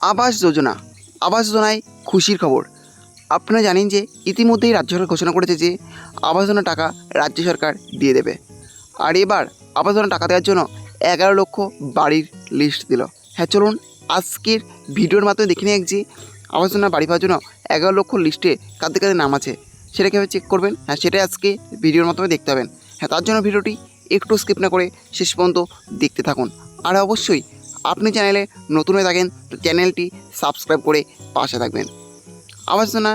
আবাস যোজনা। আবাস যোজনায় খুশির খবর। আপনারা জানেন যে ইতিমধ্যেই রাজ্য সরকার ঘোষণা করেছে যে আবাস যোজনা টাকা রাজ্য সরকার দিয়ে দেবে। আর এবার আবাস যোজনা টাকা দেওয়ার জন্য 11 লক্ষ বাড়ির লিস্ট দিল। হ্যাঁ, চলুন আজকের ভিডিওর মাধ্যমে দেখে নিয়ে যে আবাস যোজনা বাড়ি পাওয়ার জন্য 11 লক্ষ লিস্টে কাদের কাদের নাম আছে সেটা কীভাবে চেক করবেন। হ্যাঁ, সেটাই আজকে ভিডিওর মাধ্যমে দেখতে পাবেন। হ্যাঁ, তার জন্য ভিডিওটি একটু স্কিপ না করে শেষ পর্যন্ত দেখতে থাকুন। আর অবশ্যই আপনি চ্যানেলে নতুন হয়ে থাকেন তো চ্যানেলটি সাবস্ক্রাইব করে পাশে থাকবেন। আবাস যোজনা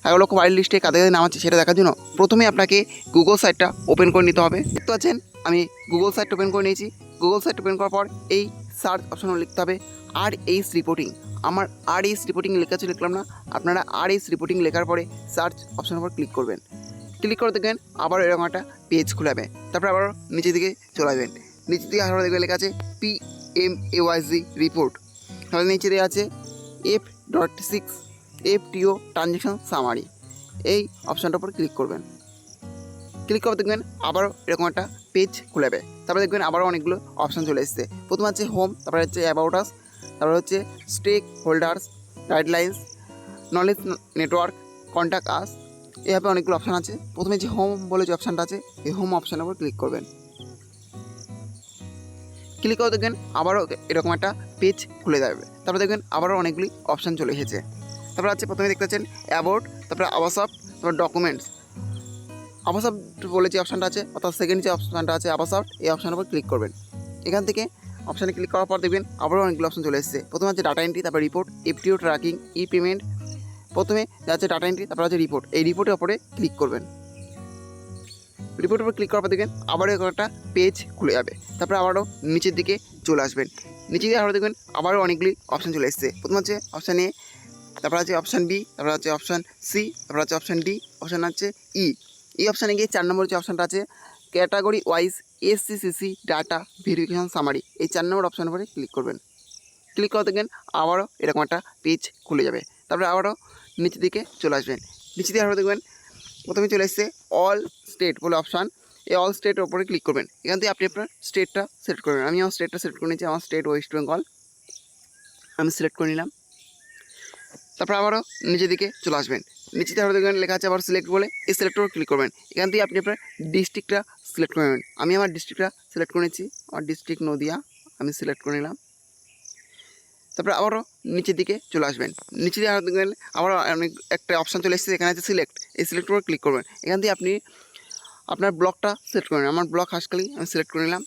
11 লক্ষ বাড়ির লিস্টে কাদের কাদের নাম আছে সেটা দেখার জন্য প্রথমে আপনাকে গুগল সাইটটা ওপেন করে নিতে হবে। দেখতে পাচ্ছেন আমি গুগল সাইট ওপেন করে নিয়েছি। গুগল সাইট ওপেন করার পর এই সার্চ অপশনে লিখতে হবে RS রিপোর্টিং। আমার RS রিপোর্টিং লেখা আছে, লিখলাম না, আপনারা RS রিপোর্টিং লেখার পরে সার্চ অপশনের উপর ক্লিক করবেন। ক্লিক করে দেখবেন আবার এরকম একটা পেজ খুলে যাবে। তারপরে আবার নিচের দিকে চলে আসবেন। নিচের দিকে আবার দেখবেন লেখা আছে PMAYZ রিপোর্ট। তাহলে নিচে দেওয়া আছে F.6 FTO ট্রানজ্যাকশন সামারি। এই অপশানটার উপর ক্লিক করবেন। ক্লিক করে দেখবেন আবারও এরকম একটা পেজ খুলে যাবে। তারপরে দেখবেন আবারও অনেকগুলো অপশান চলে এসেছে। প্রথমে হচ্ছে হোম, তারপরে হচ্ছে অ্যাবাউট আস, তারপরে হচ্ছে stakeholders, guidelines, knowledge network, contact us, এইভাবে অনেকগুলো অপশান আছে। প্রথমে যে হোম বলে যে অপশানটা আছে এই হোম অপশানের উপর ক্লিক করবেন। ক্লিক করে দেখবেন আবারও এরকম একটা পেজ খুলে যাবে। তারপরে দেখবেন আবারও অনেকগুলি অপশান চলে এসেছে। তারপরে আছে প্রথমে দেখতে পাচ্ছেন অ্যাবাউট, তারপরে আবাসপ, তারপর ডকুমেন্টস। আবাসপ বলে যে অপশানটা আছে অর্থাৎ সেকেন্ড যে অপশানটা আছে আবাসপ, এই অপশানের উপর ক্লিক করবেন। এখান থেকে অপশানে ক্লিক করার পর দেখবেন আবারও অনেকগুলো অপশান চলে এসেছে। প্রথমে আছে ডাটা এন্ট্রি, তারপর রিপোর্ট, FTO ট্র্যাকিং, ই পেমেন্ট। প্রথমে যাচ্ছে ডাটা এন্ট্রি, তারপর আছে রিপোর্ট। এই রিপোর্টের উপরে ক্লিক করবেন। রিপোর্টের উপর ক্লিক করার পর দেখবেন আবারও একটা পেজ খুলে যাবে। তারপরে আবারও নিচের দিকে চলে আসবেন। নিচে দিয়ে আবারও দেখবেন আবারও অনেকগুলি অপশান চলে এসেছে। প্রথম হচ্ছে অপশান এ, তারপর আছে অপশান বি, তারপর আছে অপশান সি, তারপর আছে অপশান ডি, অপশান আছে ই। এই অপশানে গিয়ে 4 নম্বর যে অপশানটা আছে category wise SCCC data verification summary, এই 4 নম্বর অপশানের উপরে ক্লিক করবেন। ক্লিক করে দেখবেন আবারও এরকম একটা পেজ খুলে যাবে। তারপরে আবারও নিচের দিকে চলে আসবেন। নিচে দিয়ে আবারও দেখবেন প্রথমে চলে এসেছে অল স্টেট বলে অপশান। এই অল স্টেটের ওপরে ক্লিক করবেন। এখান থেকে আপনি আপনার স্টেটটা সিলেক্ট করবেন। আমি আমার স্টেটটা সিলেক্ট করে নিয়েছি, আমার স্টেট ওয়েস্ট বেঙ্গল, আমি সিলেক্ট করে নিলাম। তারপর আবারও নিচের দিকে চলে আসবেন। নিচেতে আবার দেখবেন লেখা আছে আবার সিলেক্ট বলে, এই সিলেক্টর ক্লিক করবেন। এখান থেকে আপনি আপনার ডিস্ট্রিক্টটা সিলেক্ট করে নেবেন। আমি আমার ডিস্ট্রিক্টটা সিলেক্ট করে নিচ্ছি, আমার ডিস্ট্রিক্ট নদিয়া, আমি সিলেক্ট করে নিলাম। তারপরে আবারও নিচের দিকে চলে আসবেন। নিচে দিয়ে দেখবেন আবার অনেক একটা অপশান চলে এসেছে, এখানে আছে সিলেক্ট, এই সিলেক্টর উপর ক্লিক করবেন। এখান থেকে আপনি আপনার ব্লকটা সিলেক্ট করে নেবেন। আমার ব্লক হাঁসখালি আমি সিলেক্ট করে নিলাম।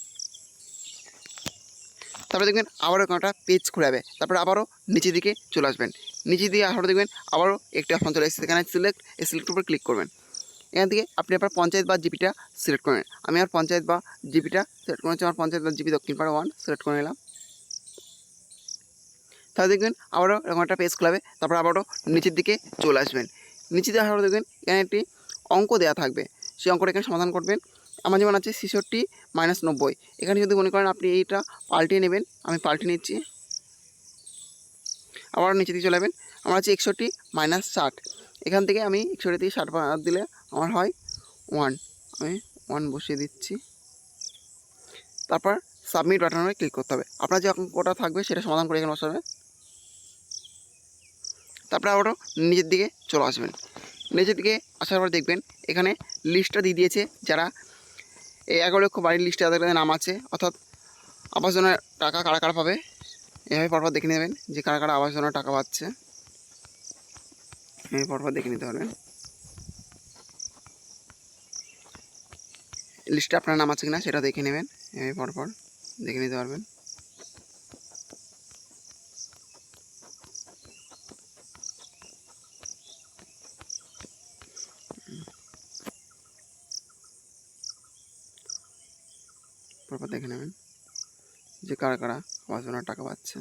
তারপরে দেখবেন আবারও একটা পেজ খুলে যাবে। তারপরে আবারও নিচের দিকে চলে আসবেন। নিচে দিয়ে আবারও দেখবেন আবারও একটি অপশান চলে এসেছে, এখানে সিলেক্ট, এই সিলেক্টের উপর ক্লিক করবেন। এখান থেকে আপনি আপনার পঞ্চায়েত বা জিপিটা সিলেক্ট করে নেন। আমি আমার পঞ্চায়েত বা জিপিটা সিলেক্ট করেছি, আমার পঞ্চায়েত বা জিপি দক্ষিণপাড়া 1 সিলেক্ট করে নিলাম। তাহলে দেখবেন আবারও এরকম একটা পেজ খোলাবে। তারপর আবারও নিচের দিকে চলে আসবেন। নিচে দিয়ে আবারও দেখবেন এখানে একটি অঙ্ক দেওয়া থাকবে, সেই অঙ্কটা এখানে সমাধান করবেন। আমার যেমন আছে 66 - 90। এখানে যদি মনে করেন আপনি এইটা পাল্টিয়ে নেবেন, আমি পাল্টে নিচ্ছি। আবার নিচে দিয়ে চলে যাবেন। আমার আছে 61 - 60। এখান থেকে আমি 61 থেকে 60 বাদ দিলে আমার হয় 1, আমি 1 বসিয়ে দিচ্ছি। তারপর সাবমিট বাটনে ক্লিক করতে হবে। আপনার যে অঙ্কটা থাকবে সেটা সমাধান করে এখানে বসাবে। তারপরে আবারও নিচের দিকে চলে আসবেন। নিচের দিকে আসার পর দেখবেন এখানে লিস্টটা দিয়ে দিয়েছে যারা এই 11 লক্ষ বাড়ির লিস্টে যাদের নাম আছে, অর্থাৎ আবাস যোজনার টাকা কারা কারা পাবে এভাবে পরপর দেখে নেবেন যে কারা কারা আবাস যোজনার টাকা পাচ্ছে, এভাবে পরপর দেখে নিতে পারবেন। লিস্টে আপনার নাম আছে কিনা সেটা দেখে নেবেন, এভাবে পরপর দেখে নিতে পারবেন। পরপর দেখে নেবেন যে কারা কারা আবাস যোজনার টাকা পাচ্ছে।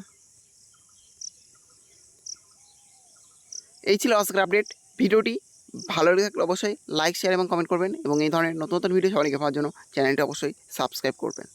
এই ছিল আজকের আপডেট। ভিডিওটি ভালো লেগে থাকলে অবশ্যই লাইক, শেয়ার এবং কমেন্ট করবেন এবং এই ধরনের নতুন নতুন ভিডিও সবাইকে পাওয়ার জন্য চ্যানেলটি অবশ্যই সাবস্ক্রাইব করবেন।